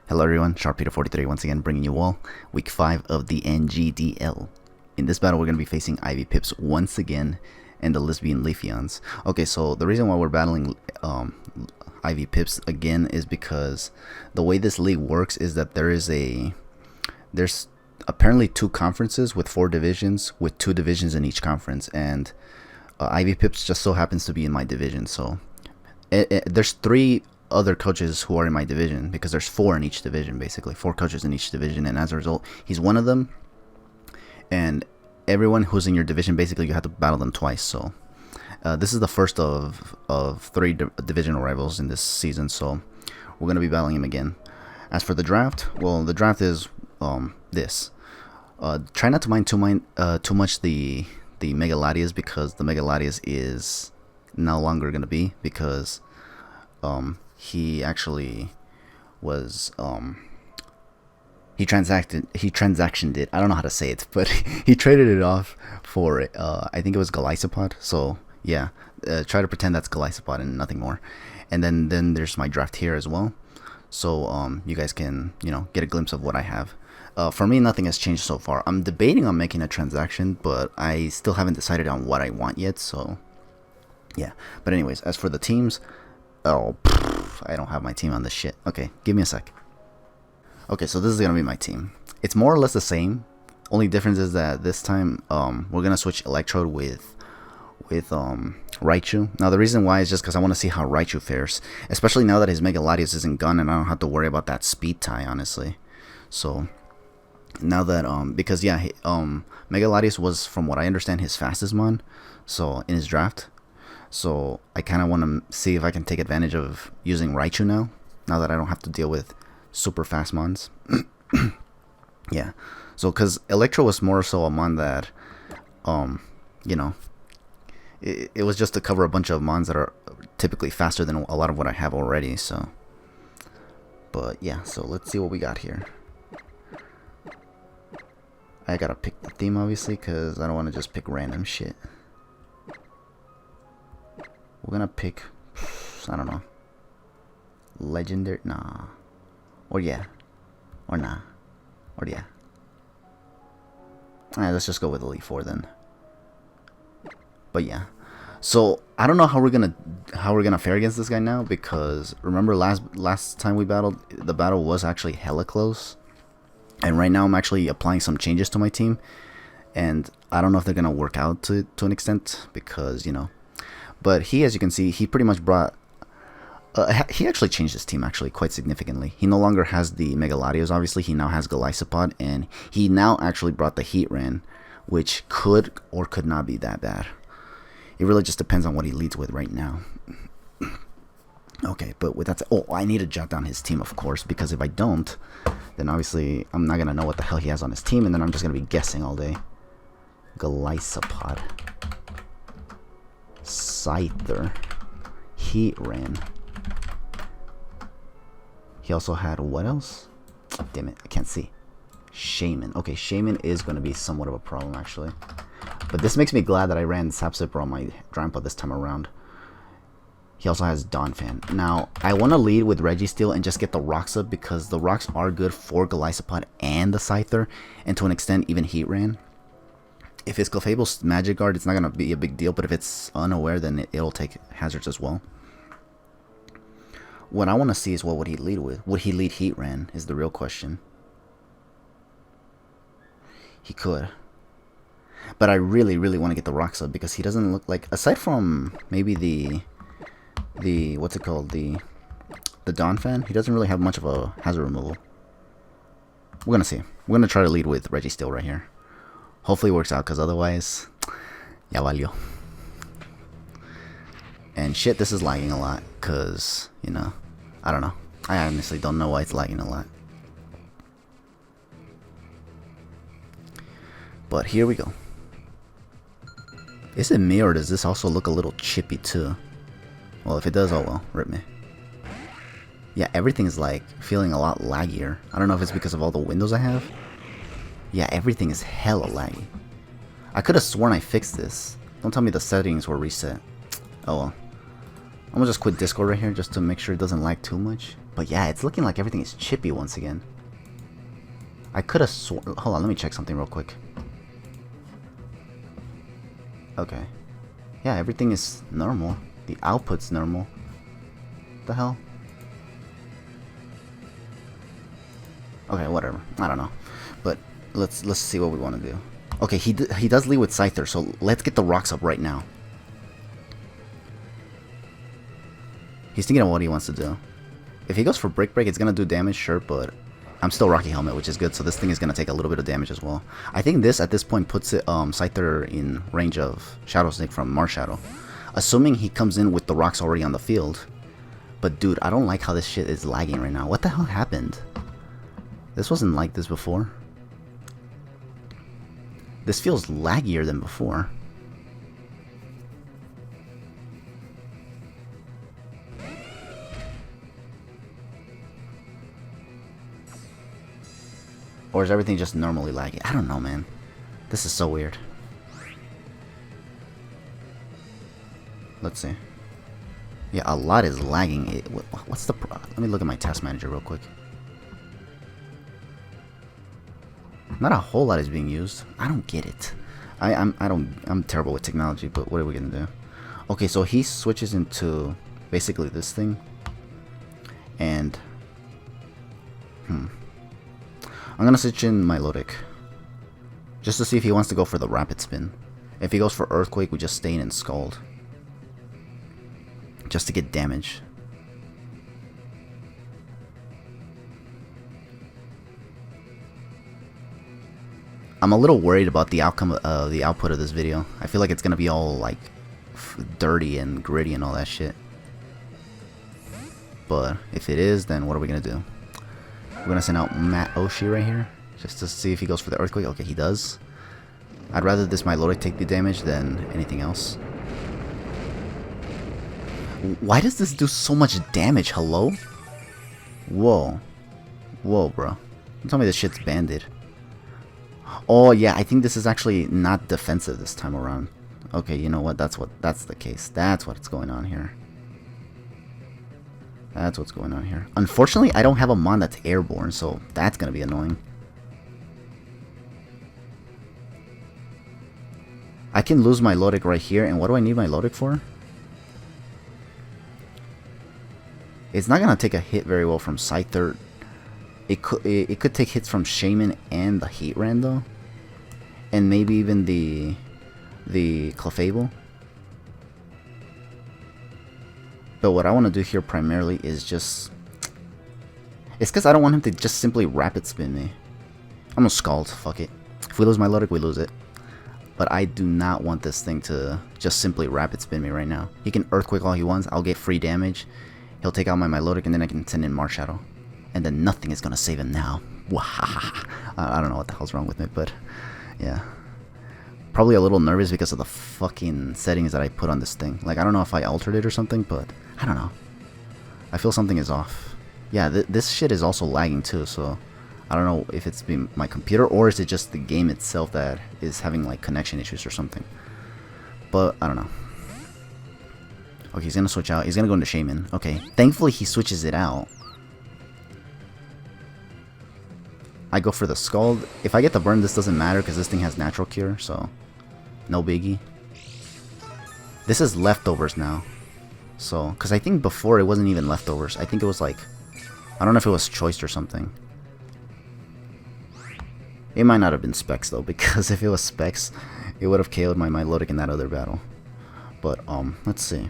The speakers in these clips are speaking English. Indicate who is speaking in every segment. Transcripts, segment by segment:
Speaker 1: Hello everyone, Sharpeter43 once again bringing you all week 5 of the NGDL. In this battle we're going to be facing Ivy Pips once again and the Lisbon Leafeons. Okay, so the reason why we're battling Ivy Pips again is because the way this league works is that there's apparently 2 conferences with 4 divisions with 2 divisions in each conference, and Ivy Pips just so happens to be in my division. So there's 3 other coaches who are in my division because there's 4 in each division, basically 4 coaches in each division, and as a result he's one of them, and everyone who's in your division basically you have to battle them twice. So this is the first of 3 divisional rivals in this season, so we're going to be battling him again. As for the draft, well, the draft is this. Try not to mind too much the Mega Latias, because the Mega Latias is no longer going to be, because he actually was he transactioned it. I don't know how to say it, but he traded it off for I think it was Glycopod. So yeah, try to pretend that's Glycopod and nothing more. And then there's my draft here as well, so you guys can get a glimpse of what I have. For me, nothing has changed so far. I'm debating on making a transaction, but I still haven't decided on what I want yet, so yeah. But anyways, as for the teams, oh, I don't have my team on this shit. Okay, give me a sec. Okay, so this is gonna be my team. It's more or less the same. Only difference is that this time we're gonna switch Electrode with Raichu. Now the reason why is just because I want to see how Raichu fares, especially now that his Mega Latios isn't gone and I don't have to worry about that speed tie, honestly. So now that because yeah, Mega Latios was, from what I understand, his fastest mon, so in his draft. So I kind of want to see if I can take advantage of using Raichu now that I don't have to deal with super fast mons. Yeah, so because Electro was more so a mon that it was just to cover a bunch of mons that are typically faster than a lot of what I have already. So but yeah, so let's see what we got here. I gotta pick the theme obviously because I don't want to just pick random shit. We're gonna pick, I don't know, legendary, nah, or yeah, or nah, or yeah. Alright, let's just go with Elite 4 then. But yeah, so I don't know how we're gonna fare against this guy now, because remember last time we battled, the battle was actually hella close, and right now I'm actually applying some changes to my team, and I don't know if they're gonna work out to an extent, because but he, as you can see, he pretty much brought he actually changed his team actually quite significantly. He no longer has the Mega Latios, obviously. He now has Glycopod, and he now actually brought the Heatran, which could or could not be that bad. It really just depends on what he leads with right now. Okay, but with that said, oh, I need to jot down his team, of course, because if I don't, then obviously I'm not going to know what the hell he has on his team, and then I'm just going to be guessing all day. Glycopod, Scyther, Heatran. He also had what else? Damn it, I can't see. Shaman. Okay, Shaman is going to be somewhat of a problem actually. But this makes me glad that I ran Sapsipper on my Drampa this time around. He also has Donphan. Now, I want to lead with Registeel and just get the rocks up, because the rocks are good for Glycopod and the Scyther, and to an extent even Heatran. If it's Clefable's Magic Guard, it's not going to be a big deal, but if it's unaware, then it'll take hazards as well. What I want to see is what would he lead with. Would he lead Heatran is the real question. He could. But I really, really want to get the rocks up, because he doesn't look like, aside from maybe the what's it called? The Donphan, he doesn't really have much of a hazard removal. We're going to see. We're going to try to lead with Registeel right here. Hopefully it works out, because otherwise, ya valió. And shit, this is lagging a lot, because, I don't know. I honestly don't know why it's lagging a lot. But here we go. Is it me, or does this also look a little chippy too? Well, if it does, oh well, rip me. Yeah, everything is like feeling a lot laggier. I don't know if it's because of all the windows I have. Yeah, everything is hella laggy. I could have sworn I fixed this. Don't tell me the settings were reset. Oh well. I'm gonna just quit Discord right here just to make sure it doesn't lag too much. But yeah, it's looking like everything is chippy once again. I could have sworn... Hold on, let me check something real quick. Okay. Yeah, everything is normal. The output's normal. What the hell? Okay, whatever. I don't know. But let's see what we want to do. Okay, he does lead with Scyther, so let's get the rocks up right now. He's thinking of what he wants to do. If he goes for Break, it's gonna do damage, sure, but I'm still Rocky Helmet, which is good, so this thing is gonna take a little bit of damage as well. I think this, at this point, puts it, Scyther in range of Shadow Snake from Marshadow. Assuming he comes in with the rocks already on the field. But dude, I don't like how this shit is lagging right now. What the hell happened? This wasn't like this before. This feels laggier than before. Or is everything just normally laggy? I don't know, man. This is so weird. Let's see. Yeah, a lot is lagging. What's the let me look at my task manager real quick. Not a whole lot is being used. I don't get it. I'm terrible with technology, but what are we gonna do? Okay, so he switches into basically this thing. And I'm gonna switch in my Melodic just to see if he wants to go for the Rapid Spin. If he goes for Earthquake, we just stay in and Scald just to get damage. I'm a little worried about the outcome of the output of this video. I feel like it's gonna be all like dirty and gritty and all that shit. But if it is, then what are we gonna do? We're gonna send out Matt Oshie right here just to see if he goes for the Earthquake. Okay, he does. I'd rather this Melodic take the damage than anything else. Why does this do so much damage? Hello? Whoa. Whoa, bro. Don't tell me this shit's banded. Oh yeah, I think this is actually not defensive this time around. Okay, you know what? That's the case. That's what's going on here. That's what's going on here. Unfortunately, I don't have a mon that's airborne, so that's gonna be annoying. I can lose my Melodic right here, and what do I need my Melodic for? It's not gonna take a hit very well from Scyther. It could take hits from Shaman and the Heatran though, and maybe even the Clefable. But what I want to do here primarily is just... It's because I don't want him to just simply Rapid Spin me. I'm gonna Scald, fuck it. If we lose my Melodic, we lose it. But I do not want this thing to just simply Rapid Spin me right now. He can Earthquake all he wants, I'll get free damage. He'll take out my Melodic, and then I can send in Marshadow. And then nothing is gonna save him now. I don't know what the hell's wrong with me, but yeah. Probably a little nervous because of the fucking settings that I put on this thing. Like, I don't know if I altered it or something, but I don't know. I feel something is off. Yeah, this shit is also lagging too, so I don't know if it's been my computer or is it just the game itself that is having like connection issues or something. But I don't know. Okay, he's gonna switch out. He's gonna go into Shaman. Okay, thankfully he switches it out. I go for the Scald. If I get the burn, this doesn't matter because this thing has Natural Cure, so no biggie. This is leftovers now. So, because I think before it wasn't even leftovers. I think it was like, I don't know if it was choiced or something. It might not have been Specs though, because if it was Specs, it would have KO'd my Melodic in that other battle. But, let's see.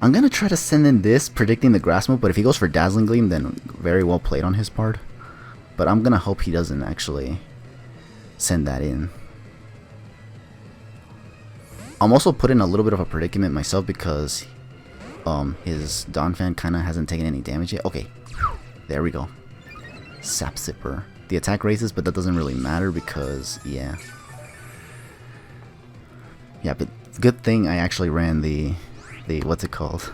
Speaker 1: I'm gonna try to send in this, predicting the Grass move, but if he goes for Dazzling Gleam, then very well played on his part. But I'm gonna hope he doesn't actually send that in. I'm also put in a little bit of a predicament myself because his Donphan kinda hasn't taken any damage yet. Okay, there we go. Sap Sipper. The attack raises, but that doesn't really matter because, yeah. Yeah, but good thing I actually ran the what's it called?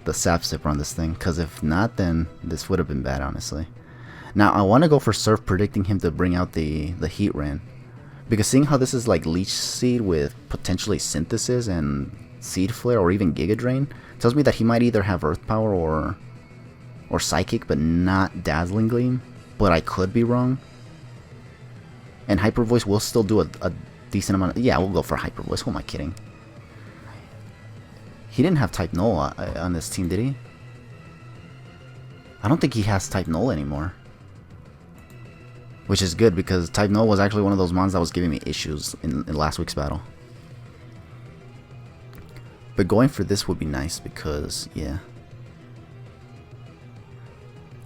Speaker 1: The Sap Sipper on this thing, because if not, then this would have been bad, honestly. Now, I want to go for Surf, predicting him to bring out the Heatran. Because seeing how this is like Leech Seed with potentially Synthesis and Seed Flare or even Giga Drain tells me that he might either have Earth Power or Psychic, but not Dazzling Gleam. But I could be wrong. And Hyper Voice will still do a decent amount of... Yeah, we'll go for Hyper Voice. Who am I kidding? He didn't have Type Null on this team, did he? I don't think he has Type Null anymore. Which is good, because Type Null was actually one of those mons that was giving me issues in last week's battle. But going for this would be nice, because, yeah.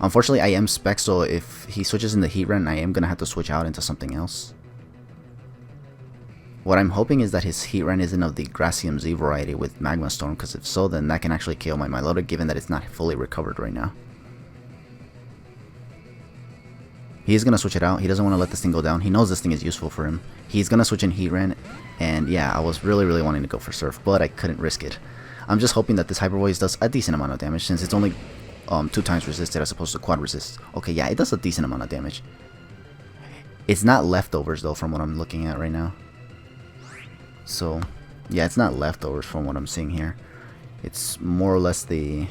Speaker 1: Unfortunately, I am Spec, so if he switches into Heatran, I am going to have to switch out into something else. What I'm hoping is that his Heatran isn't of the Gracium Z variety with Magma Storm, because if so, then that can actually KO my Milotic, given that it's not fully recovered right now. He's going to switch it out. He doesn't want to let this thing go down. He knows this thing is useful for him. He's going to switch in Heatran. And yeah, I was really wanting to go for Surf, but I couldn't risk it. I'm just hoping that this Hyper Voice does a decent amount of damage, since it's only 2 times resisted as opposed to quad resist. Okay, yeah, it does a decent amount of damage. It's not leftovers though, from what I'm looking at right now. So yeah, it's not leftovers from what I'm seeing here. It's more or less the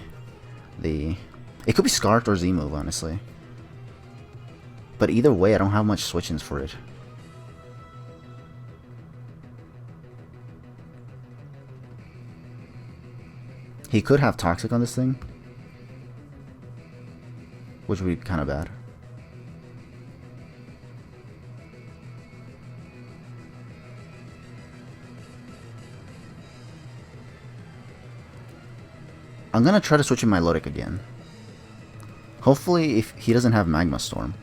Speaker 1: it could be Scarfed or Z-Move, honestly. But either way, I don't have much switch-ins for it. He could have Toxic on this thing, which would be kind of bad. I'm gonna try to switch in Milotic again. Hopefully, if he doesn't have Magma Storm.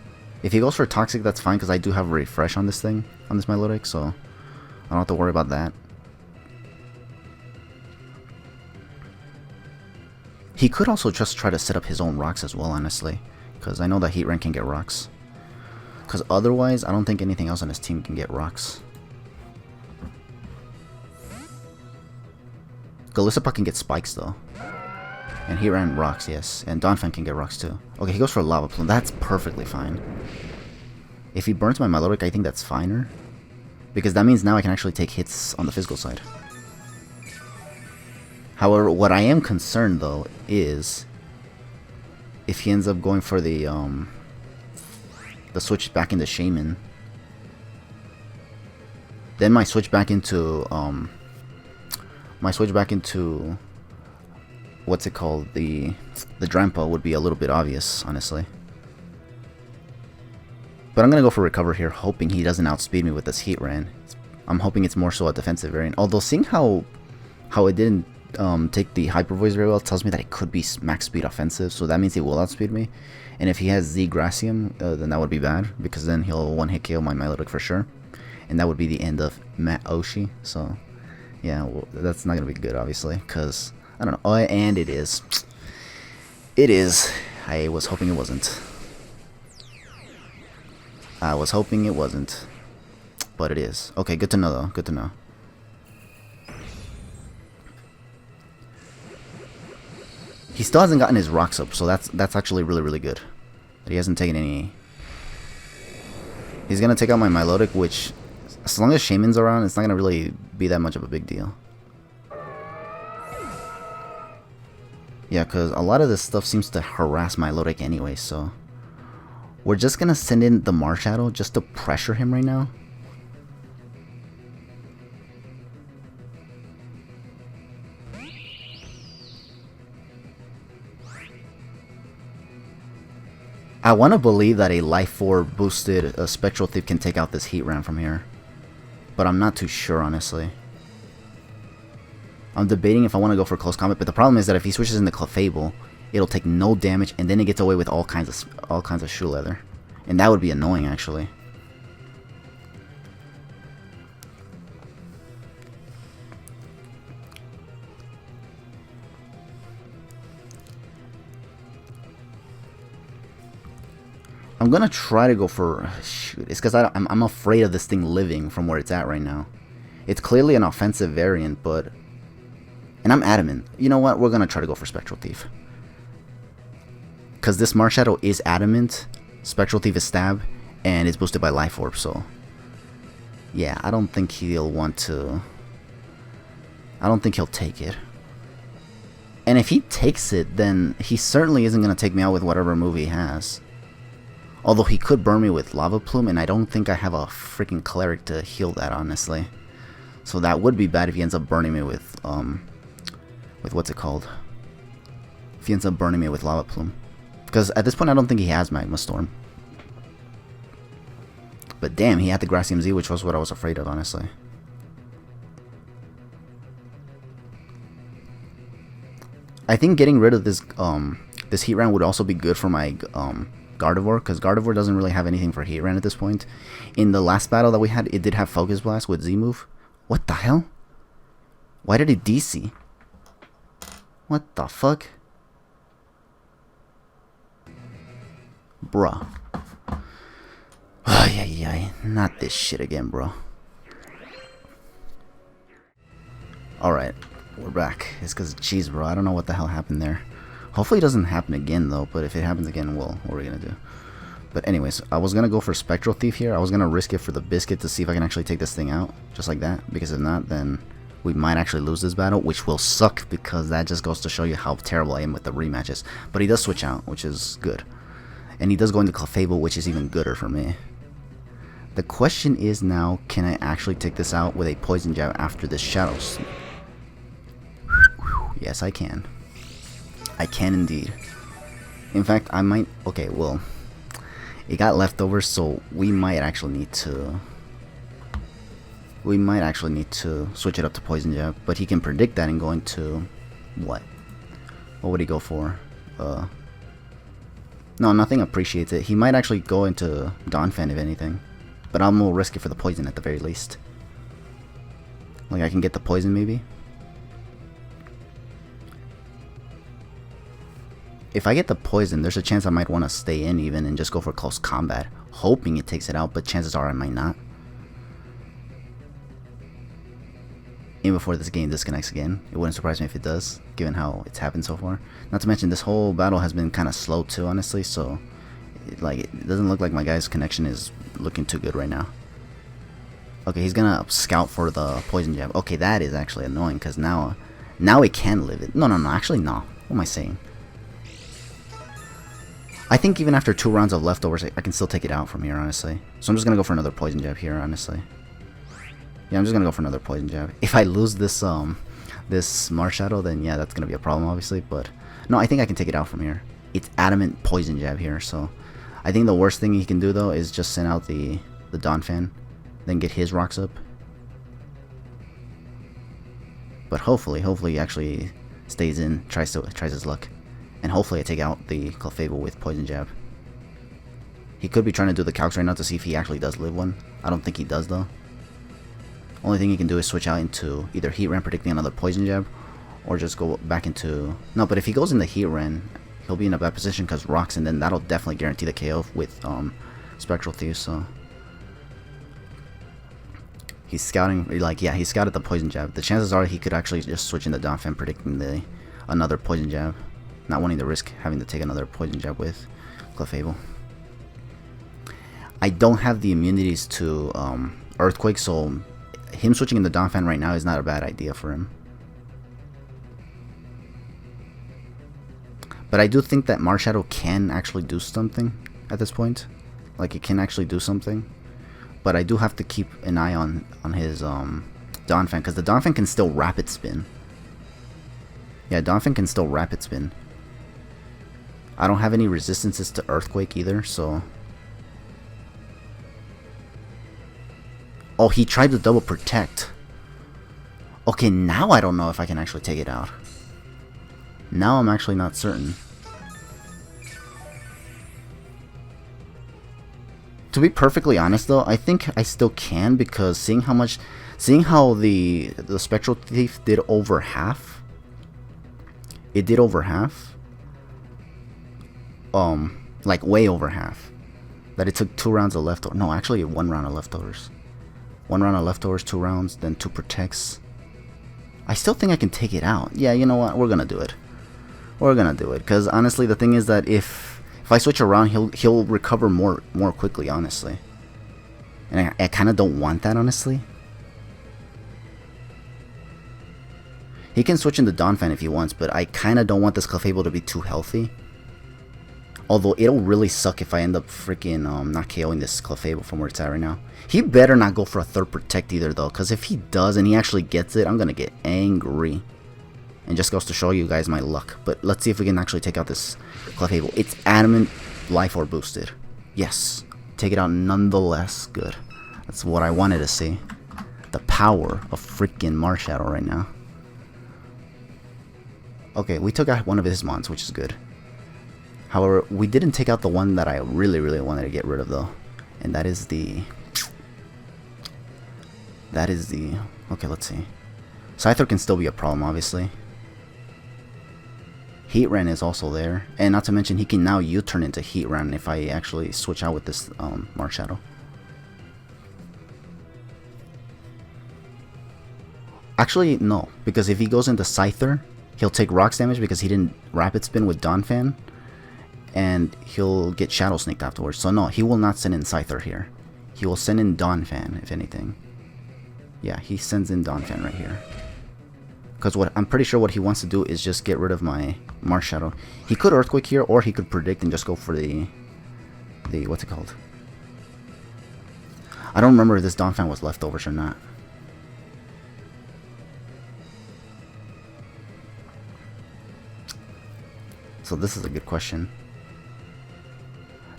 Speaker 1: If he goes for Toxic, that's fine, because I do have a Refresh on this thing, on this Milotic, so I don't have to worry about that. He could also just try to set up his own rocks as well, honestly, because I know that Heatran can get rocks. Because otherwise, I don't think anything else on his team can get rocks. Golisopod can get spikes, though. And Heatran rocks, yes. And Donphan can get rocks, too. Okay, he goes for a Lava Plume. That's perfectly fine. If he burns my Milotic, I think that's finer. Because that means now I can actually take hits on the physical side. However, what I am concerned, though, is if he ends up going for the switch back into Shaman, then my switch back into what's it called, the Drampa would be a little bit obvious, honestly. But I'm gonna go for Recover here, hoping he doesn't outspeed me with this Heatran. I'm hoping it's more so a defensive variant. Although seeing how it didn't take the Hyper Voice very well tells me that it could be max speed offensive, so that means he will outspeed me. And if he has Z Gracium, then that would be bad, because then he'll one-hit KO my Milotic for sure. And that would be the end of Matt Oshi, so yeah, well, that's not gonna be good, obviously, because I don't know. Oh, and it is. It is. I was hoping it wasn't. I was hoping it wasn't. But it is. Okay, good to know, though. Good to know. He still hasn't gotten his rocks up, so that's actually really good. That he hasn't taken any. He's gonna take out my Milotic, which, as long as Shaman's around, it's not gonna really be that much of a big deal. Yeah, because a lot of this stuff seems to harass Milotic anyway, so we're just gonna send in the Marshadow just to pressure him right now. I want to believe that a Life 4 boosted Spectral Thief can take out this Heatran from here, but I'm not too sure, honestly. I'm debating if I want to go for Close Combat, but the problem is that if he switches into Clefable, it'll take no damage, and then it gets away with all kinds of shoe leather, and that would be annoying, actually. I'm gonna try to go for... Shoot, it's because I'm afraid of this thing living from where it's at right now. It's clearly an offensive variant, but... And I'm adamant. You know what? We're gonna try to go for Spectral Thief. Because this Marshadow is adamant, Spectral Thief is stab, and it's boosted by Life Orb, so... Yeah, I don't think he'll want to... I don't think he'll take it. And if he takes it, then he certainly isn't going to take me out with whatever move he has. Although he could burn me with Lava Plume, and I don't think I have a freaking Cleric to heal that, honestly. So that would be bad if he ends up burning me with what's it called? If he ends up burning me with Lava Plume. Because at this point, I don't think he has Magma Storm. But damn, he had the Gracium Z, which was what I was afraid of, honestly. I think getting rid of this this Heatran would also be good for my Gardevoir, because Gardevoir doesn't really have anything for Heatran at this point. In the last battle that we had, it did have Focus Blast with Z-move. What the hell? Why did it DC? What the fuck? Bruh. Ay, not this shit again, bro. Alright, we're back. It's because, jeez, bro, I don't know what the hell happened there. Hopefully it doesn't happen again, though, but if it happens again, well, what are we gonna do? But anyways, I was gonna go for Spectral Thief here. I was gonna risk it for the Biscuit to see if I can actually take this thing out, just like that, because if not, then we might actually lose this battle, which will suck, because that just goes to show you how terrible I am with the rematches. But he does switch out, which is good. And he does go into Clefable, which is even gooder for me. The question is now, can I actually take this out with a Poison Jab after this Shadow Sneak? Yes, I can. I can indeed. In fact, I might... Okay, well... It got leftovers, so we might actually need to... switch it up to Poison Jab. But he can predict that and go into... What? What would he go for? No, nothing appreciates it. He might actually go into Donphan if anything. But I'm gonna risk it for the poison at the very least. Like, I can get the poison maybe. If I get the poison, there's a chance I might want to stay in even and just go for close combat, hoping it takes it out, but chances are I might not. Even before this game disconnects again. It wouldn't surprise me if it does, given how it's happened so far. Not to mention, this whole battle has been kind of slow too, honestly, so... it doesn't look like my guy's connection is looking too good right now. Okay, he's gonna scout for the Poison Jab. Okay, that is actually annoying, because now it can live it. No, actually no. What am I saying? I think even after 2 rounds of leftovers, I can still take it out from here, honestly. So I'm just gonna go for another Poison Jab here, honestly. Yeah, I'm just gonna go for another Poison Jab. If I lose this this Marshadow, then yeah, that's gonna be a problem, obviously. But no, I think I can take it out from here. It's adamant Poison Jab here, so I think the worst thing he can do though is just send out the Donphan, then get his rocks up. But hopefully he actually stays in, tries his luck, and hopefully I take out the Clefable with Poison Jab. He could be trying to do the calcs right now to see if he actually does live one. I don't think he does though. Only thing he can do is switch out into either Heatran predicting another Poison Jab, or just go back into... No, but if he goes into Heatran, he'll be in a bad position because rocks, and then that'll definitely guarantee the KO with Spectral Thief, so... He's scouting, like, yeah, he scouted the Poison Jab. The chances are he could actually just switch into Donphan predicting another Poison Jab. Not wanting to risk having to take another Poison Jab with Clefable. I don't have the immunities to Earthquake, so him switching into Donphan right now is not a bad idea for him. But I do think that Marshadow can actually do something at this point. Like, it can actually do something. But I do have to keep an eye on his Donphan, because the Donphan can still Rapid Spin. Yeah, Donphan can still Rapid Spin. I don't have any resistances to Earthquake either, so... Oh, he tried to double protect. Okay, now I don't know if I can actually take it out. Now I'm actually not certain. To be perfectly honest though, I think I still can, because seeing how the Spectral Thief did over half. It did over half. Like way over half. That it took 2 rounds of leftovers. No, actually 1 round of leftovers. 1 round of leftovers, 2 rounds, then 2 protects. I still think I can take it out. Yeah, you know what? We're gonna do it. We're gonna do it, because honestly, the thing is that if I switch around, he'll recover more quickly, honestly. And I kind of don't want that, honestly. He can switch into Donphan if he wants, but I kind of don't want this Clefable to be too healthy. Although it'll really suck if I end up freaking not KOing this Clefable from where it's at right now. He better not go for a third Protect either though, because if he does and he actually gets it, I'm going to get angry. And just goes to show you guys my luck. But let's see if we can actually take out this Clefable. It's Adamant Life Orb boosted. Yes. Take it out nonetheless. Good. That's what I wanted to see. The power of freaking Marshadow right now. Okay, we took out one of his mons, which is good. However, we didn't take out the one that I really, really wanted to get rid of though. And that is the... Okay, let's see. Scyther can still be a problem, obviously. Heatran is also there. And not to mention, he can now U-turn into Heatran if I actually switch out with this Marshadow. Actually, no. Because if he goes into Scyther, he'll take Rocks damage because he didn't Rapid Spin with Donphan. And he'll get Shadow Sneaked afterwards. So no, he will not send in Scyther here. He will send in Donphan, if anything. Yeah, he sends in Donphan right here. Because what I'm pretty sure what he wants to do is just get rid of my Marshadow. He could Earthquake here, or he could Predict and just go for the what's it called? I don't remember if this Donphan was leftovers or not. So this is a good question.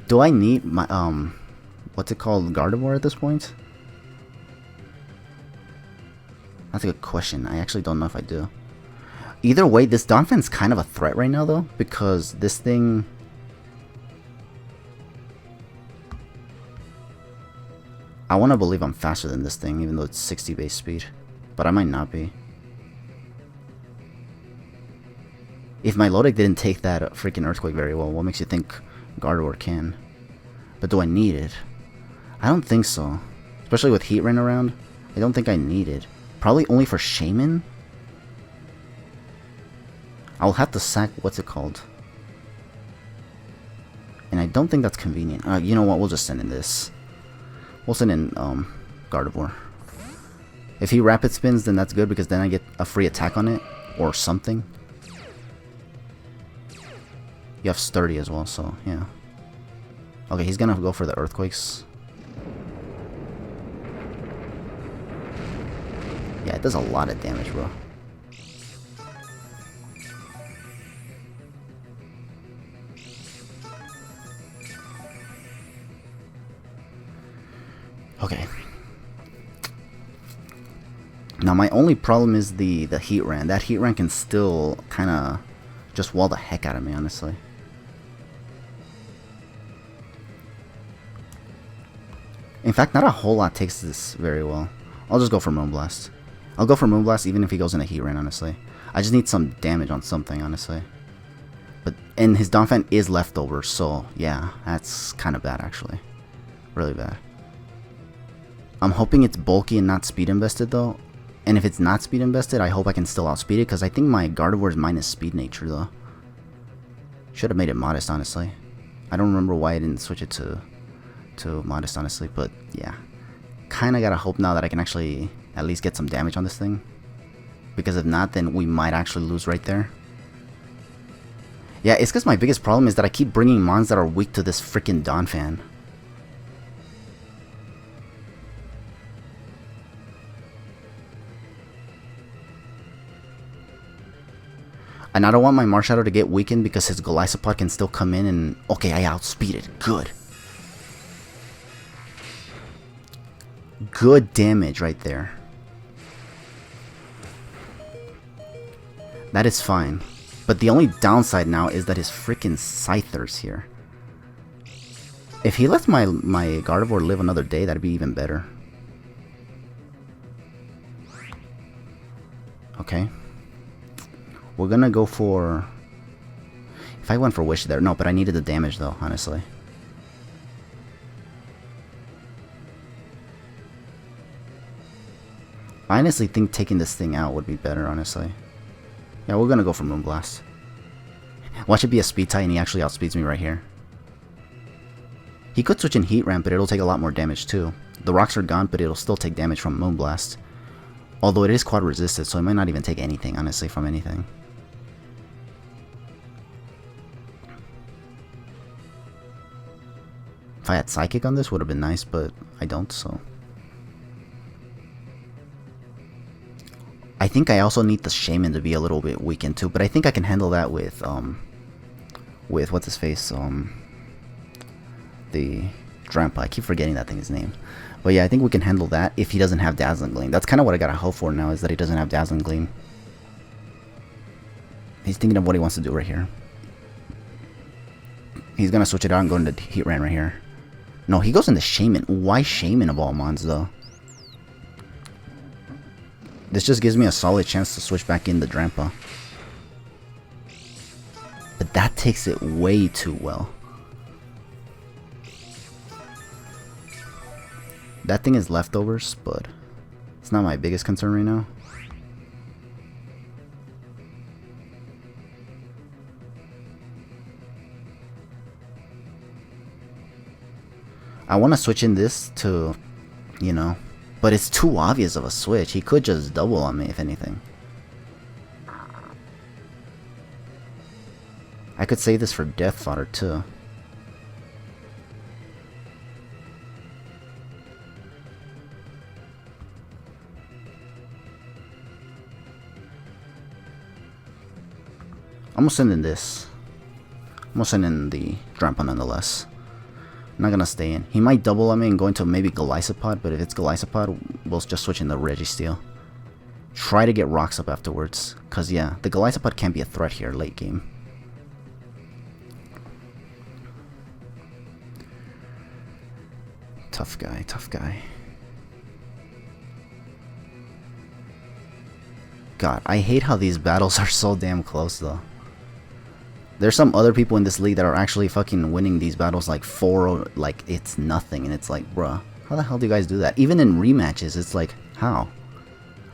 Speaker 1: Do I need my what's it called, Gardevoir at this point? That's a good question. I actually don't know if I do. Either way, this Donphan's kind of a threat right now, though, because this thing... I want to believe I'm faster than this thing, even though it's 60 base speed. But I might not be. If my Lodec didn't take that freaking Earthquake very well, what makes you think Gardevoir can? But do I need it? I don't think so. Especially with Heatran around, I don't think I need it. Probably only for Shaman? I'll have to sack, what's it called? And I don't think that's convenient. You know what, we'll just send in this. We'll send in Gardevoir. If he Rapid Spins, then that's good because then I get a free attack on it. Or something. You have Sturdy as well, so yeah. Okay, he's gonna go for the Earthquakes. Yeah, it does a lot of damage, bro. Okay. Now my only problem is the Heatran. That Heatran can still kind of just wall the heck out of me, honestly. In fact, not a whole lot takes this very well. I'll just go for Moonblast. I'll go for Moonblast even if he goes into Heatran, honestly. I just need some damage on something, honestly. And his Donphan is leftover, so yeah, that's kind of bad, actually. Really bad. I'm hoping it's bulky and not speed invested, though. And if it's not speed invested, I hope I can still outspeed it, because I think my Gardevoir is minus speed nature, though. Should have made it modest, honestly. I don't remember why I didn't switch it to modest, honestly, but yeah. Kinda gotta hope now that I can actually at least get some damage on this thing. Because if not, then we might actually lose right there. Yeah, it's because my biggest problem is that I keep bringing mons that are weak to this freaking Donphan. And I don't want my Marshadow to get weakened because his Golisopod can still come in and... Okay, I outspeed it. Good. Good damage right there. That is fine. But the only downside now is that his freaking Scyther's here. If he lets my Gardevoir live another day, that'd be even better. Okay. We're gonna go for... If I went for Wish there... No, but I needed the damage though, honestly. I honestly think taking this thing out would be better, honestly. Yeah, we're gonna go for Moonblast. Watch it be a speed tie and he actually outspeeds me right here. He could switch in Heatran, but it'll take a lot more damage too. The rocks are gone, but it'll still take damage from Moonblast. Although it is quad resisted, so it might not even take anything, honestly, from anything. If I had Psychic on this, would have been nice, but I don't, so. I think I also need the Shaman to be a little bit weakened too, but I think I can handle that with what's his face, the Drampa. I keep forgetting that thing's name. But yeah, I think we can handle that if he doesn't have Dazzling Gleam. That's kind of what I gotta hope for now, is that he doesn't have Dazzling Gleam. He's thinking of what he wants to do right here. He's gonna switch it out and go into Heatran right here. No, he goes into Shaman. Why Shaman of all mons, though? This just gives me a solid chance to switch back in the Drampa. But that takes it way too well. That thing is leftovers, but it's not my biggest concern right now. I want to switch in this to, you know, but it's too obvious of a switch. He could just double on me, if anything. I could save this for Death Fodder, too. I'm gonna send in this. I'm gonna send in the Drampa nonetheless. I'm not gonna stay in. He might double on me and go into maybe Golisopod, but if it's Golisopod, we'll just switch in the Registeel. Try to get rocks up afterwards, cause yeah, the Golisopod can be a threat here late game. Tough guy, tough guy. God, I hate how these battles are so damn close though. There's some other people in this league that are actually fucking winning these battles like 4-0, like it's nothing, and it's like, bruh, how the hell do you guys do that? Even in rematches, it's like, how?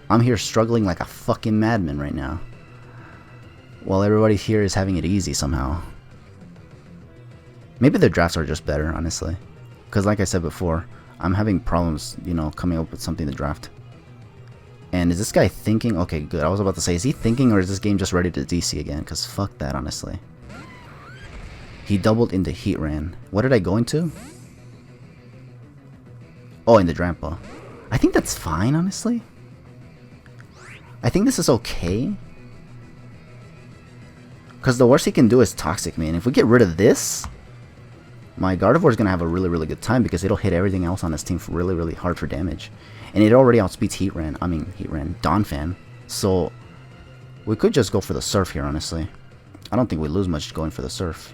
Speaker 1: I'm here struggling like a fucking madman right now, while everybody here is having it easy somehow. Maybe their drafts are just better, honestly, because like I said before, I'm having problems, you know, coming up with something to draft. And is this guy thinking? Okay, good. I was about to say, is he thinking, or is this game just ready to DC again? Because fuck that, honestly. He doubled into Heatran. What did I go into? Oh, in the Drampa. I think that's fine, honestly. I think this is okay. Because the worst he can do is Toxic Me. And if we get rid of this, my Gardevoir is going to have a really, really good time, because it'll hit everything else on his team really, really hard for damage. And it already outspeeds Donphan. So we could just go for the Surf here, honestly. I don't think we lose much going for the Surf.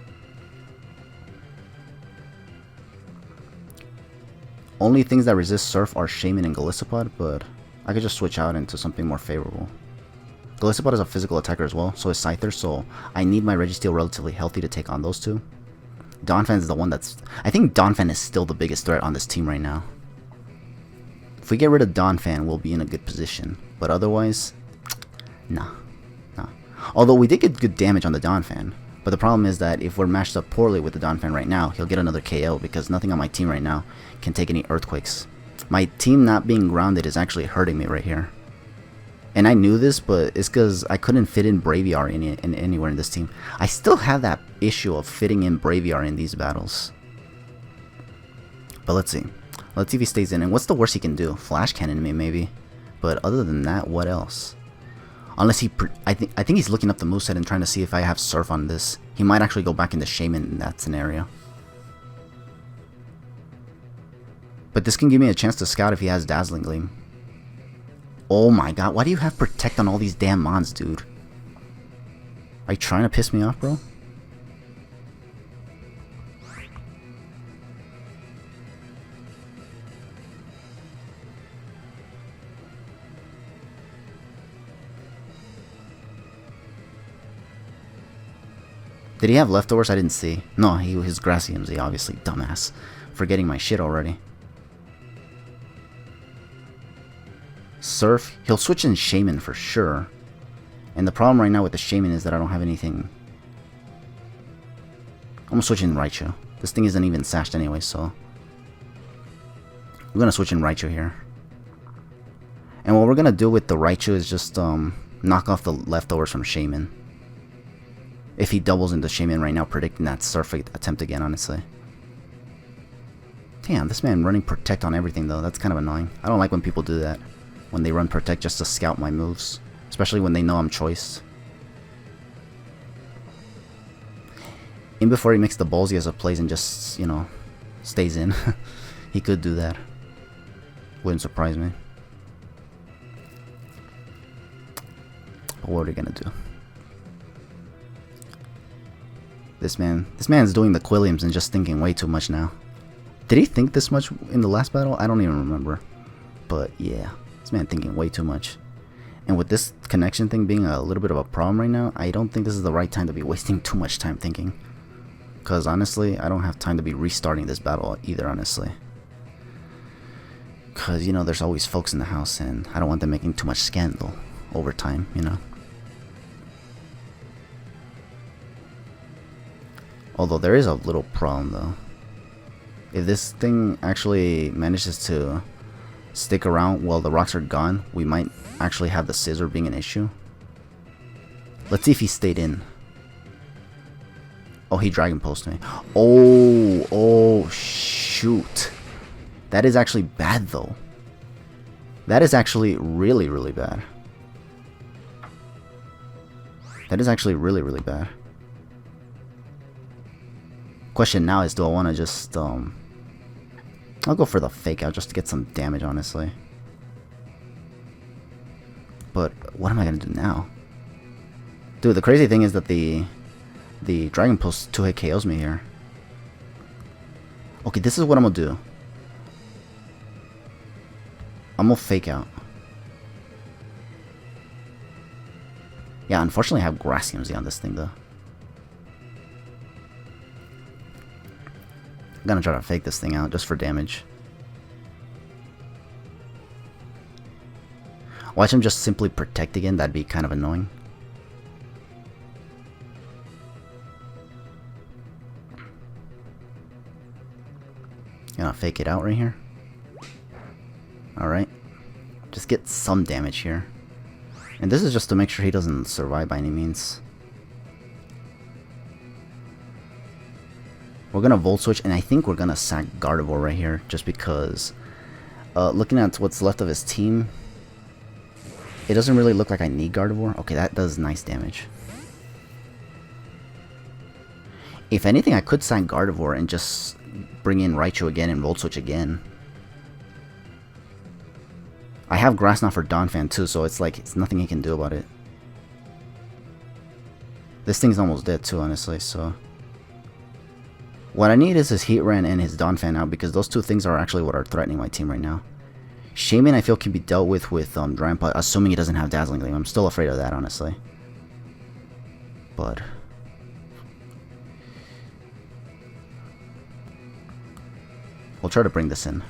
Speaker 1: Only things that resist Surf are Shaman and Golisopod, but I could just switch out into something more favorable. Golisopod is a physical attacker as well, so is Scyther, so I need my Registeel relatively healthy to take on those two. Donphan is the one that's... I think Donphan is still the biggest threat on this team right now. If we get rid of Donphan, we'll be in a good position. But otherwise, nah. Although we did get good damage on the Donphan. But the problem is that if we're matched up poorly with the Donphan right now, he'll get another KO, because nothing on my team right now can take any Earthquakes. My team not being grounded is actually hurting me right here. And I knew this, but it's because I couldn't fit in Braviar in anywhere in this team. I still have that issue of fitting in Braviar in these battles. But let's see. Let's see if he stays in. And what's the worst he can do? Flash Cannon me, maybe. But other than that, what else? Unless he... I think he's looking up the moveset and trying to see if I have Surf on this. He might actually go back into Shaman in that scenario. But this can give me a chance to scout if he has Dazzling Gleam. Oh my god, why do you have Protect on all these damn mons, dude? Are you trying to piss me off, bro? Did he have leftovers? I didn't see. No, his Grassy MZ, obviously. Dumbass. Forgetting my shit already. Surf. He'll switch in Shaman for sure. And the problem right now with the Shaman is that I don't have anything. I'm gonna switch in Raichu. This thing isn't even sashed anyway, so. I'm gonna switch in Raichu here. And what we're gonna do with the Raichu is just knock off the leftovers from Shaman. If he doubles into Shaman right now, predicting that Surfeit attempt again, honestly. Damn, this man running Protect on everything though, that's kind of annoying. I don't like when people do that. When they run Protect just to scout my moves. Especially when they know I'm choiced. In before he makes the balls, he has a plays and just, you know, stays in. He could do that. Wouldn't surprise me. But what are we gonna do? This man's doing the Quilliams and just thinking way too much now. Did he think this much in the last battle? I don't even remember. But yeah, this man thinking way too much. And with this connection thing being a little bit of a problem right now, I don't think this is the right time to be wasting too much time thinking. Because honestly, I don't have time to be restarting this battle either, honestly. Because, you know, there's always folks in the house and I don't want them making too much scandal over time, you know. Although there is a little problem though. If this thing actually manages to stick around while the rocks are gone, we might actually have the scissor being an issue. Let's see if he stayed in. Oh, he Dragon Pulsed me. Oh, shoot. That is actually bad though. That is actually really, really bad. That is actually really, really bad. Question now is, do I want to just, I'll go for the fake out just to get some damage, honestly. But what am I going to do now? Dude, the crazy thing is that the Dragon Pulse 2-hit KOs me here. Okay, this is what I'm going to do. I'm going to fake out. Yeah, unfortunately I have Gracium's on this thing though. I'm gonna try to fake this thing out just for damage. Watch him just simply protect again, that'd be kind of annoying. Gonna fake it out right here. Alright. Just get some damage here. And this is just to make sure he doesn't survive by any means. We're gonna Volt Switch, and I think we're gonna sack Gardevoir right here, just because looking at what's left of his team, it doesn't really look like I need Gardevoir. Okay, that does nice damage. If anything, I could sack Gardevoir and just bring in Raichu again and Volt Switch again. I have Grass now for Donphan too, so it's like, it's nothing he can do about it. This thing's almost dead too, honestly, so... What I need is his Heatran and his Donphan now, because those two things are actually what are threatening my team right now. Shaman I feel can be dealt with Drampa, assuming he doesn't have Dazzling Gleam. I'm still afraid of that, honestly. But... we'll try to bring this in.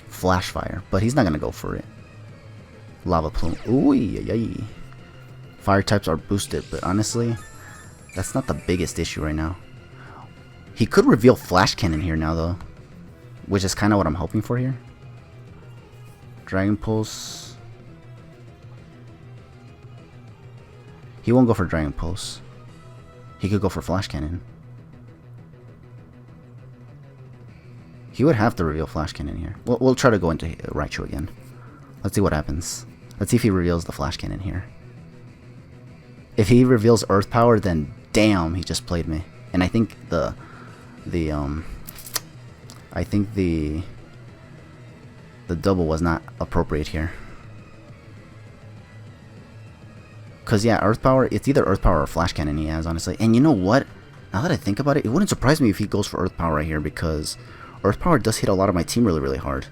Speaker 1: Flash Fire, but he's not gonna go for it. Lava Plume. Ooh, yay. Fire types are boosted, but honestly, that's not the biggest issue right now. He could reveal Flash Cannon here now, though, which is kind of what I'm hoping for here. Dragon Pulse. He won't go for Dragon Pulse. He could go for Flash Cannon. He would have to reveal Flash Cannon here. We'll try to go into Raichu again. Let's see what happens. Let's see if he reveals the Flash Cannon here. If he reveals Earth Power, then damn, he just played me. And I think the double was not appropriate here. Cause yeah, Earth Power, it's either Earth Power or Flash Cannon he has, honestly. And you know what? Now that I think about it, it wouldn't surprise me if he goes for Earth Power right here, because Earth Power does hit a lot of my team really, really hard.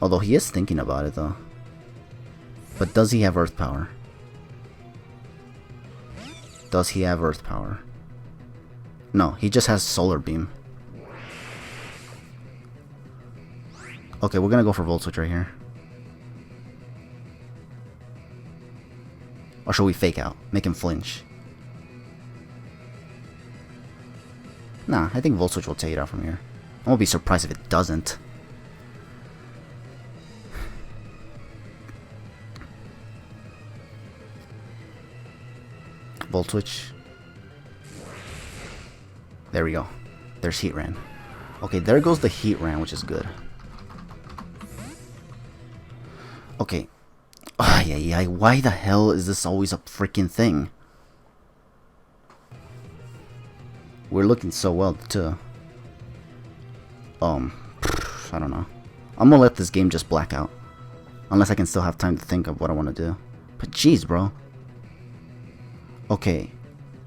Speaker 1: Although he is thinking about it though. But does he have Earth Power? Does he have Earth Power? No, he just has Solar Beam. Okay, we're gonna go for Volt Switch right here. Or should we fake out? Make him flinch. Nah, I think Volt Switch will take it out from here. I won't be surprised if it doesn't. Volt Switch. There we go. There's Heatran. Okay, there goes the Heatran, which is good. Okay. Yeah. Why the hell is this always a freaking thing? We're looking so well, too. I don't know. I'm gonna let this game just black out. Unless I can still have time to think of what I want to do. But jeez, bro. Okay.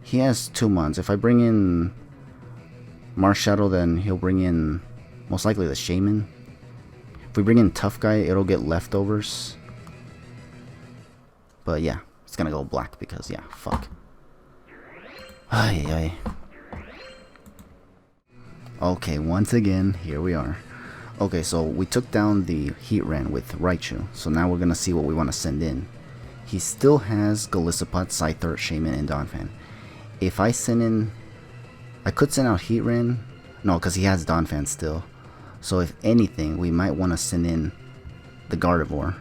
Speaker 1: He has 2 months. If I bring in Marshadow, then he'll bring in most likely the Shaman. If we bring in Tough Guy, it'll get leftovers. But yeah, it's gonna go black because, yeah, fuck. Ay. Okay, once again, here we are. Okay, so we took down the Heatran with Raichu. So now we're gonna see what we want to send in. He still has Golisopod, Scyther, Shaman, and Donphan. If I send in... I could send out Heatran. No, because he has Donphan still. So if anything, we might want to send in the Gardevoir.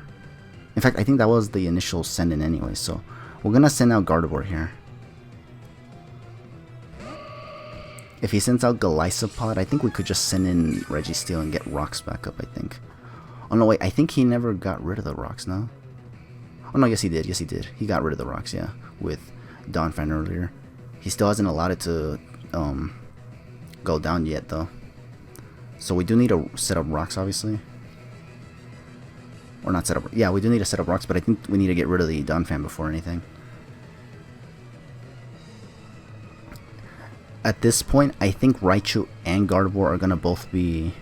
Speaker 1: In fact, I think that was the initial send in anyway. So we're going to send out Gardevoir here. If he sends out Golisopod, I think we could just send in Registeel and get rocks back up, I think. Oh no, wait, I think he never got rid of the rocks, no? Oh no, yes he did, He got rid of the rocks, yeah, with Donphan earlier. He still hasn't allowed it to go down yet, though. So we do need a set of rocks, obviously. Or not set up, yeah, we do need a set of rocks, but I think we need to get rid of the Donphan before anything. At this point, I think Raichu and Gardevoir are gonna both be,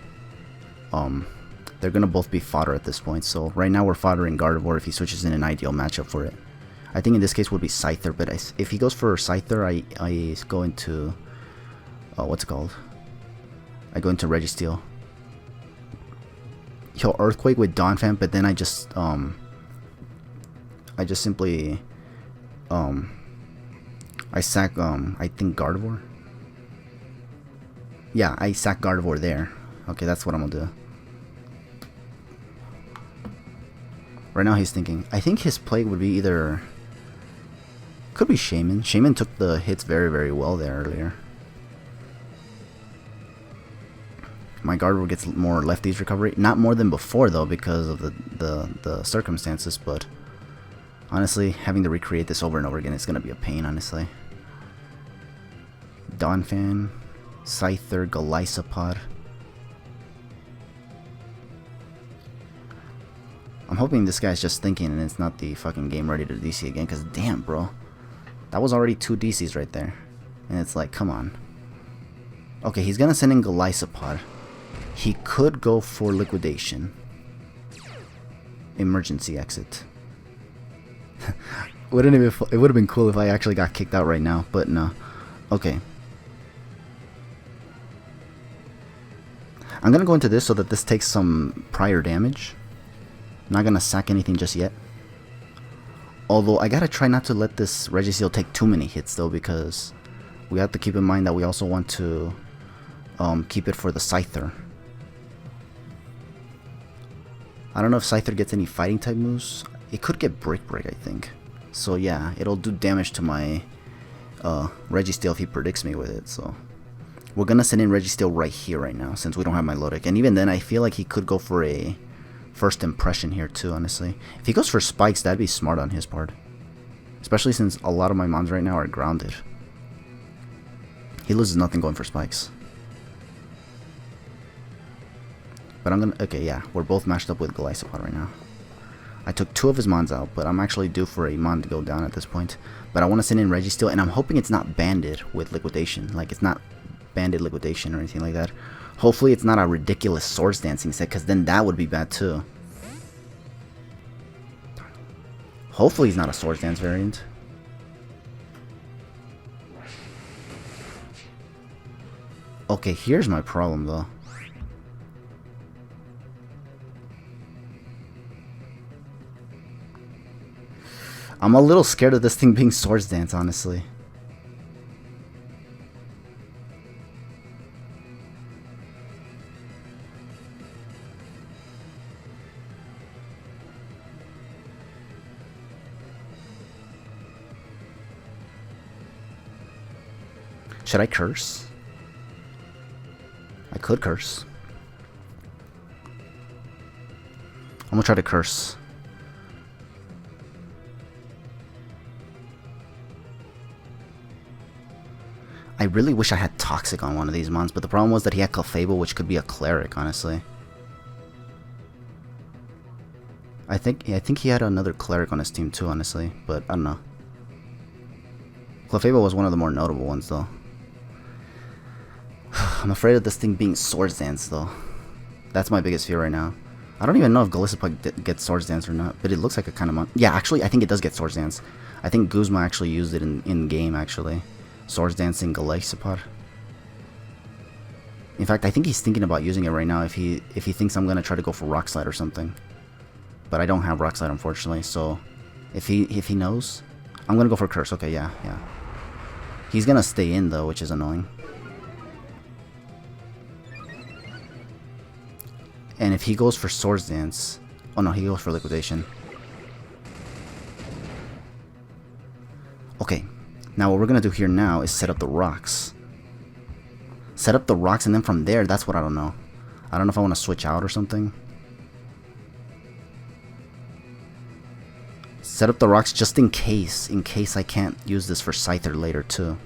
Speaker 1: they're gonna both be fodder at this point. So right now we're foddering Gardevoir if he switches in an ideal matchup for it. I think in this case would be Scyther, but if he goes for Scyther, I go into, what's it called? I go into Registeel. He'll Earthquake with Donphan, but then I just simply, I sack, I think Gardevoir. Yeah, I sack Gardevoir there. Okay, that's what I'm gonna do. Right now he's thinking. I think his play would be either... Could be Shaman. Shaman took the hits very, very well there earlier. My Gardevoir gets more lefties recovery. Not more than before though because of the circumstances, but... Honestly, having to recreate this over and over again is gonna be a pain, honestly. Donphan... Scyther, Golisopod. I'm hoping this guy's just thinking and it's not the fucking game ready to DC again, because damn, bro. That was already 2 DCs right there. And it's like, come on. Okay, he's gonna send in Golisopod. He could go for Liquidation. Emergency exit. It would have been cool if I actually got kicked out right now, but no. Okay. I'm going to go into this so that this takes some prior damage. I'm not going to sack anything just yet. Although I got to try not to let this Registeel take too many hits though, because we have to keep in mind that we also want to keep it for the Scyther. I don't know if Scyther gets any fighting type moves. It could get Break, I think. So yeah, it'll do damage to my Registeel if he predicts me with it, so... We're gonna send in Registeel right here right now, since we don't have my Milotic. And even then, I feel like he could go for a first impression here too, honestly. If he goes for Spikes, that'd be smart on his part. Especially since a lot of my mons right now are grounded. He loses nothing going for Spikes. But I'm gonna... Okay, yeah, we're both matched up with Golisopod right now. I took 2 of his mons out, but I'm actually due for a mon to go down at this point. But I want to send in Registeel, and I'm hoping it's not banded with Liquidation. Like, it's not... banded Liquidation or anything like that. Hopefully it's not a ridiculous Swords Dancing set, because then that would be bad too. Hopefully he's not a Swords Dance variant. Okay, here's my problem though. I'm a little scared of this thing being Swords Dance, honestly. Should I curse? I could curse. I'm gonna try to curse. I really wish I had Toxic on one of these mons, but the problem was that he had Clefable, which could be a Cleric, honestly. I think he had another Cleric on his team too, honestly, but I don't know. Clefable was one of the more notable ones, though. I'm afraid of this thing being Swords Dance, though. That's my biggest fear right now. I don't even know if Golisopod gets Swords Dance or not, but it looks like a kind of mon. Yeah, actually, I think it does get Swords Dance. I think Guzma actually used it in game, actually. Swords Dancing Golisopod. In fact, I think he's thinking about using it right now if he thinks I'm gonna try to go for Rock Slide or something. But I don't have Rock Slide, unfortunately, so if he knows, I'm gonna go for Curse. Okay, yeah. He's gonna stay in though, which is annoying. And if he goes for Swords Dance, oh no, he goes for Liquidation. Okay, now what we're gonna do here now is set up the rocks. Set up the rocks, and then from there, that's what I don't know. I don't know if I want to switch out or something. Set up the rocks just in case I can't use this for Scyther later too.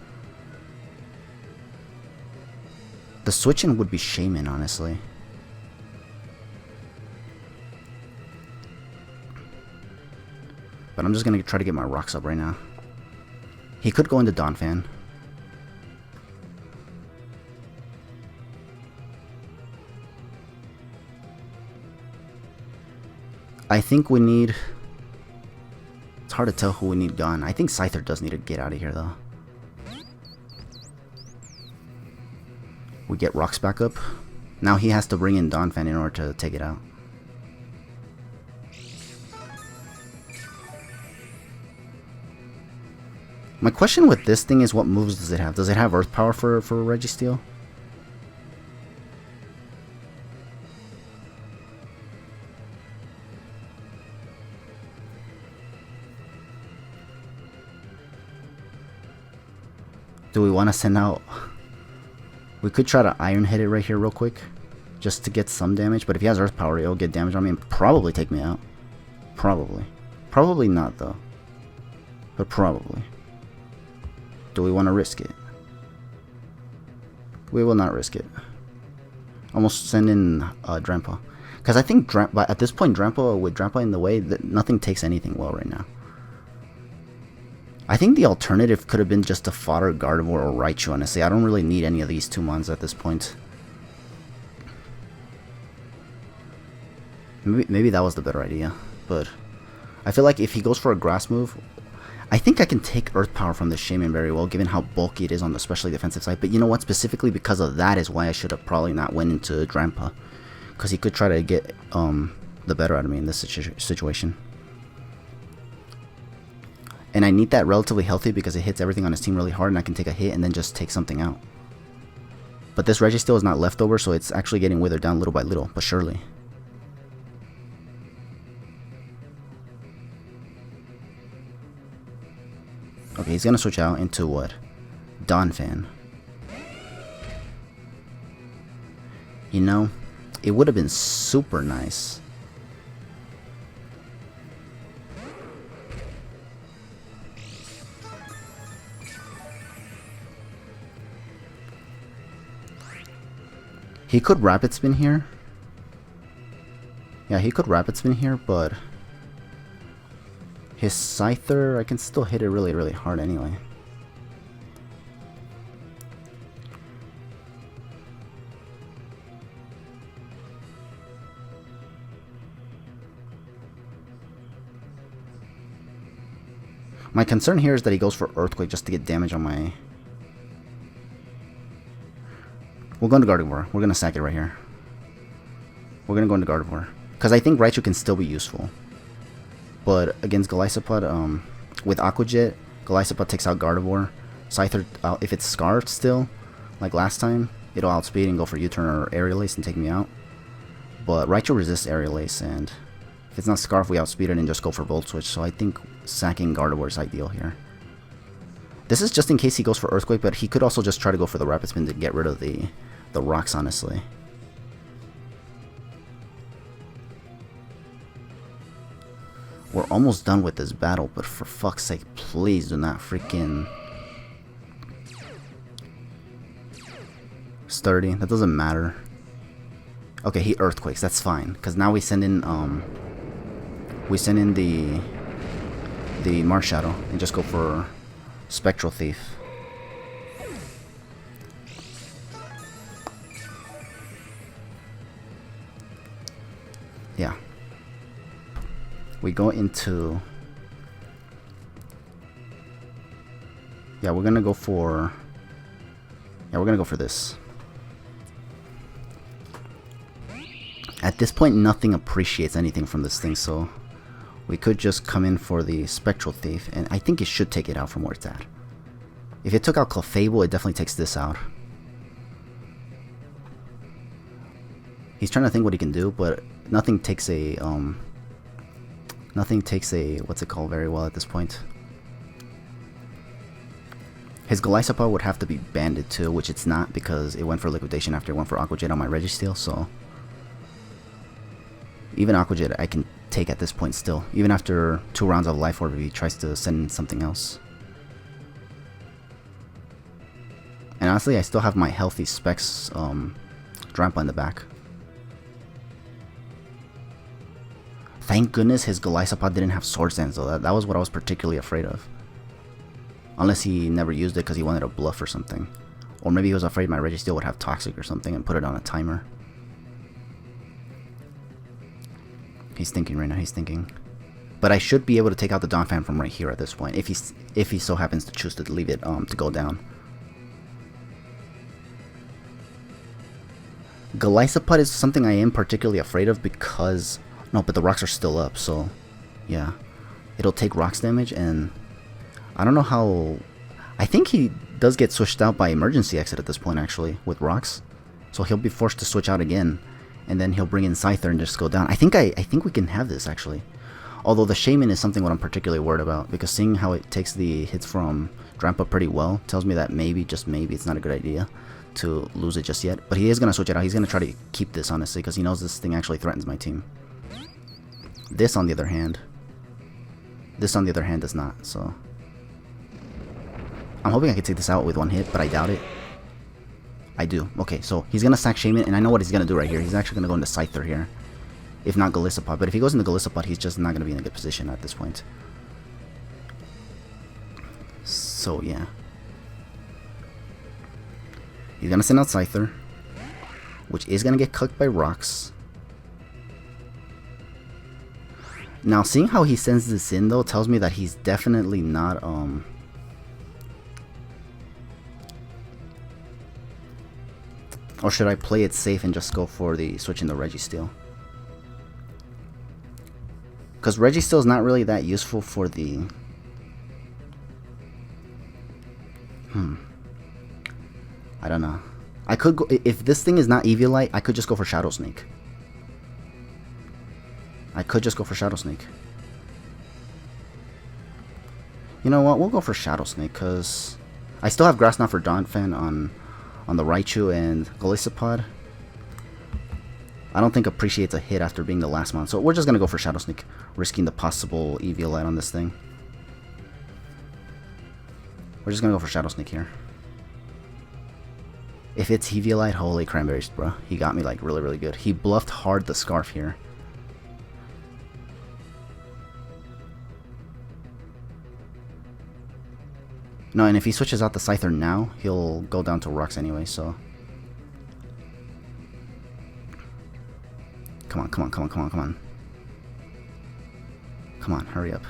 Speaker 1: The switch-in would be Shaman, honestly. But I'm just gonna try to get my rocks up right now. He could go into Donphan. I think we need... It's hard to tell who we need gone. I think Scyther does need to get out of here, though. We get rocks back up. Now he has to bring in Donphan in order to take it out. My question with this thing is, what moves does it have? Does it have Earth Power for Registeel? Do we want to send out... We could try to Iron Head it right here real quick, just to get some damage, but if he has Earth Power, it'll get damage on me and probably take me out. Probably. Probably not, though. But probably. Do we want to risk it? We will not risk it. Almost send in Drampa. Because I think at this point, with Drampa in the way, that nothing takes anything well right now. I think the alternative could have been just a Fodder, Gardevoir, or Raichu, honestly. I don't really need any of these two mons at this point. Maybe that was the better idea. But I feel like if he goes for a Grass move, I think I can take Earth Power from the Shaman very well, given how bulky it is on the especially defensive side. But you know what? Specifically because of that is why I should have probably not went into Drampa. Because he could try to get the better out of me in this situation. And I need that relatively healthy because it hits everything on his team really hard and I can take a hit and then just take something out. But this Registeel is not leftover, so it's actually getting withered down little by little, but surely. Okay, he's gonna switch out into what? Donphan. You know, it would have been super nice. He could Rapid Spin here. Yeah, he could Rapid Spin here, but his Scyther, I can still hit it really, really hard anyway. My concern here is that he goes for Earthquake just to get damage on my... We'll go into Gardevoir. We're going to sack it right here. We're going to go into Gardevoir. Because I think Raichu can still be useful. But against Golisopod, with Aqua Jet, Golisopod takes out Gardevoir. Scyther, if it's Scarfed still, like last time, it'll outspeed and go for U-turn or Aerial Ace and take me out. But Raichu resists Aerial Ace, and if it's not Scarf, we outspeed it and just go for Volt Switch. So I think sacking Gardevoir is ideal here. This is just in case he goes for Earthquake, but he could also just try to go for the Rapid Spin to get rid of the rocks, honestly. We're almost done with this battle, but for fuck's sake, please do not freaking... Sturdy, that doesn't matter. Okay, he Earthquakes, that's fine. Because now we send in the Marsh Shadow and just go for Spectral Thief. Yeah. We go into... Yeah, we're gonna go for... Yeah, we're gonna go for this. At this point, nothing appreciates anything from this thing, so... We could just come in for the Spectral Thief, and I think it should take it out from where it's at. If it took out Clefable, it definitely takes this out. He's trying to think what he can do, but nothing takes a, what's it called, very well at this point. His Golisopod would have to be banded too, which it's not, because it went for Liquidation after it went for Aqua Jet on my Registeel, so... Even Aqua Jet I can take at this point still, even after 2 rounds of Life Orb if he tries to send in something else. And honestly, I still have my healthy Specs Drampa in the back. Thank goodness his Golisopod didn't have Swords Dance though, that was what I was particularly afraid of. Unless he never used it because he wanted a bluff or something. Or maybe he was afraid my Registeel would have Toxic or something and put it on a timer. He's thinking right now, he's thinking. But I should be able to take out the Donphan from right here at this point, if he so happens to choose to leave it to go down. Golisopod is something I am particularly afraid of because... No, but the rocks are still up, so... Yeah. It'll take rocks damage, and... I don't know how... I think he does get switched out by Emergency Exit at this point, actually, with rocks. So he'll be forced to switch out again. And then he'll bring in Scyther and just go down. I think we can have this, actually. Although the Shaman is something what I'm particularly worried about, because seeing how it takes the hits from Drampa pretty well tells me that maybe, just maybe, it's not a good idea to lose it just yet. But he is going to switch it out. He's going to try to keep this, honestly, because he knows this thing actually threatens my team. This, on the other hand, does not, so... I'm hoping I can take this out with one hit, but I doubt it. I do. Okay, so he's going to sack Shaman, and I know what he's going to do right here. He's actually going to go into Scyther here. If not Golisopod. But if he goes into Golisopod, he's just not going to be in a good position at this point. So, yeah. He's going to send out Scyther, which is going to get cooked by rocks. Now, seeing how he sends this in, though, tells me that he's definitely not, Or should I play it safe and just go for the switch in the Registeel? Because Registeel is not really that useful for the... I don't know. I could go... If this thing is not Eviolite, I could just go for Shadow Sneak. You know what? We'll go for Shadow Sneak, because... I still have Grass Knot for Donphan on the Raichu and Golisopod. I don't think Appreciate's a hit after being the last one, so we're just going to go for Shadow Sneak, risking the possible Eviolite on this thing. We're just going to go for Shadow Sneak here. If it's Eviolite, holy cranberries, bro. He got me like really, really good. He bluffed hard the Scarf here. No, and if he switches out the Scyther now, he'll go down to rocks anyway, so... Come on, come on, come on, come on, come on. Come on, hurry up.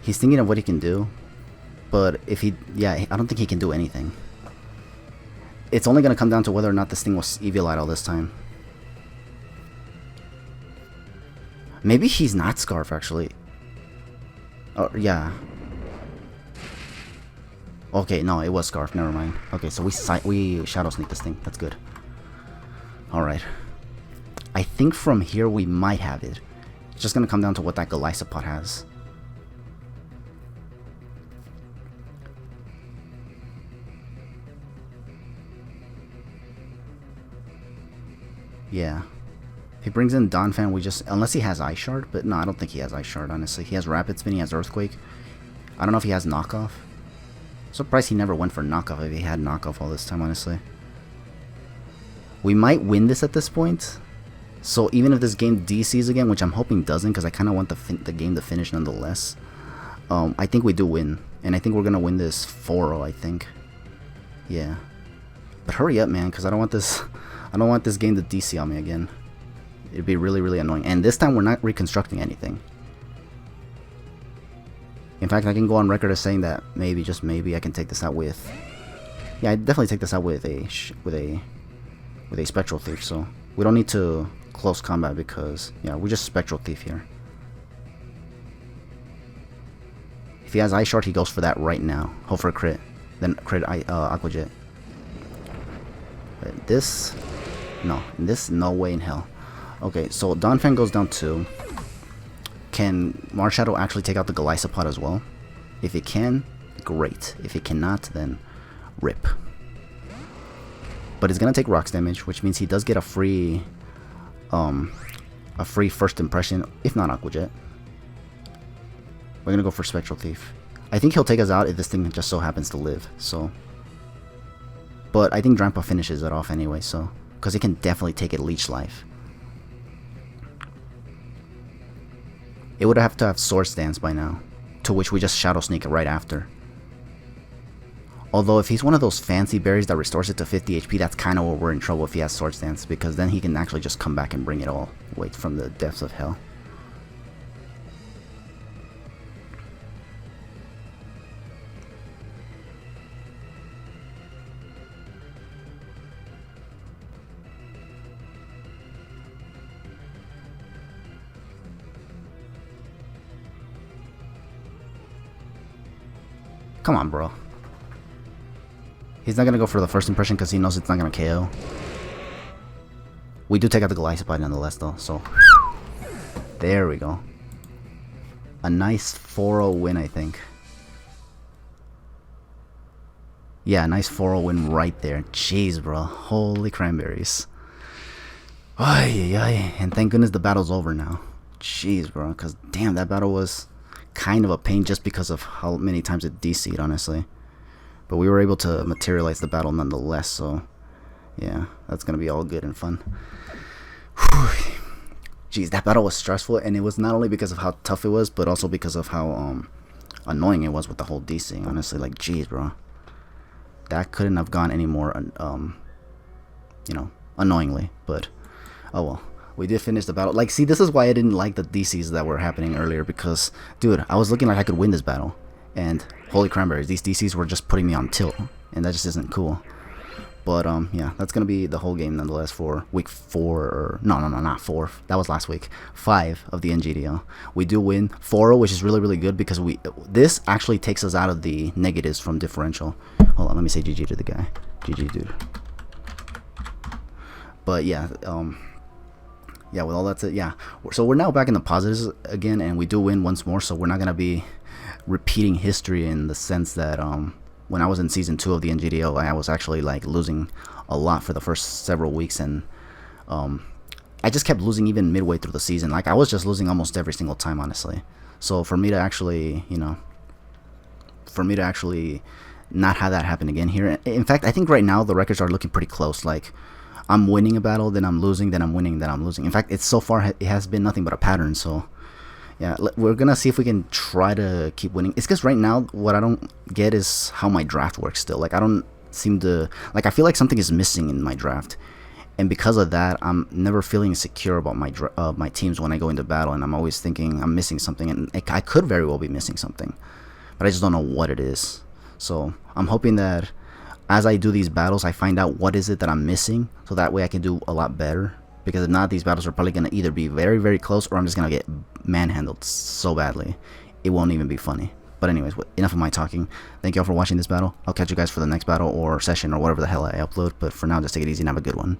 Speaker 1: He's thinking of what he can do, but if he... Yeah, I don't think he can do anything. It's only going to come down to whether or not this thing was Eviolite all this time. Maybe he's not Scarf, actually. Oh, yeah. Okay, no, it was Scarf. Never mind. Okay, so we Shadow Sneak this thing. That's good. Alright. I think from here we might have it. It's just going to come down to what that Golisopod has. Yeah. If he brings in Donphan, we just... Unless he has Ice Shard. But no, I don't think he has Ice Shard, honestly. He has Rapid Spin, he has Earthquake. I don't know if he has Knockoff. Surprised he never went for Knockoff if he had Knockoff all this time, honestly. We might win this at this point. So even if this game DCs again, which I'm hoping doesn't, because I kind of want the game to finish nonetheless. I think we do win. And I think we're going to win this 4-0, I think. Yeah. But hurry up, man, because I don't want this... I don't want this game to DC on me again. It'd be really, really annoying. And this time we're not reconstructing anything. In fact, I can go on record as saying that maybe, just maybe, I can take this out with... Yeah, I'd definitely take this out with a Spectral Thief, so... We don't need to close combat because, yeah, we're just Spectral Thief here. If he has Ice Shard, he goes for that right now. Hope for a crit. Then crit Aqua Jet. But this... No, this no way in hell. Okay, so Donphan goes down 2. Can Marshadow actually take out the Golisopod as well? If it can, great. If it cannot, then rip. But it's gonna take rocks damage, which means he does get a free first impression, if not Aqua Jet. We're gonna go for Spectral Thief. I think he'll take us out if this thing just so happens to live. So, but I think Drampa finishes it off anyway. So, because he can definitely take it Leech Life. It would have to have Swords Dance by now, to which we just Shadow Sneak right after. Although if he's one of those fancy berries that restores it to 50 HP, that's kind of where we're in trouble if he has Swords Dance, because then he can actually just come back and bring it all the way from the depths of hell. Come on, bro. He's not going to go for the first impression because he knows it's not going to KO. We do take out the Golisopod nonetheless, though, so... There we go. A nice 4-0 win, I think. Yeah, a nice 4-0 win right there. Jeez, bro. Holy cranberries. Ay, ay, ay. And thank goodness the battle's over now. Jeez, bro. Because, damn, that battle was... kind of a pain just because of how many times it DC'd, honestly. But we were able to materialize the battle nonetheless, so yeah, that's gonna be all good and fun. Whew. Jeez, that battle was stressful, and it was not only because of how tough it was, but also because of how annoying it was with the whole DCing. Honestly, like, jeez, bro, that couldn't have gone any more you know, annoyingly. But oh well. We did finish the battle. Like, see, this is why I didn't like the DCs that were happening earlier, because, dude, I was looking like I could win this battle. And, holy cranberries, these DCs were just putting me on tilt. And that just isn't cool. But, yeah, that's going to be the whole game, nonetheless, for week 4, or, no, not 4. That was last week. 5 of the NGDL. We do win 4-0, which is really, really good, because this actually takes us out of the negatives from differential. Hold on, let me say GG to the guy. GG, dude. But, yeah, yeah, with all that said, yeah. So we're now back in the positives again, and we do win once more, so we're not going to be repeating history in the sense that when I was in Season 2 of the NGDL, I was actually, like, losing a lot for the first several weeks, and I just kept losing even midway through the season. Like, I was just losing almost every single time, honestly. So for me to actually, you know, not have that happen again here. In fact, I think right now the records are looking pretty close. Like, I'm winning a battle, then I'm losing, then I'm winning, then I'm losing. In fact, it's so far it has been nothing but a pattern. So yeah, we're gonna see if we can try to keep winning. It's because right now what I don't get is how my draft works still. Like, I don't seem to, like, I feel like something is missing in my draft, and because of that, I'm never feeling secure about my teams when I go into battle, and I'm always thinking I'm missing something, and I could very well be missing something, but I just don't know what it is. So I'm hoping that as I do these battles, I find out what is it that I'm missing, so that way I can do a lot better. Because if not, these battles are probably going to either be very, very close, or I'm just going to get manhandled so badly it won't even be funny. But anyways, enough of my talking. Thank you all for watching this battle. I'll catch you guys for the next battle or session or whatever the hell I upload. But for now, just take it easy and have a good one.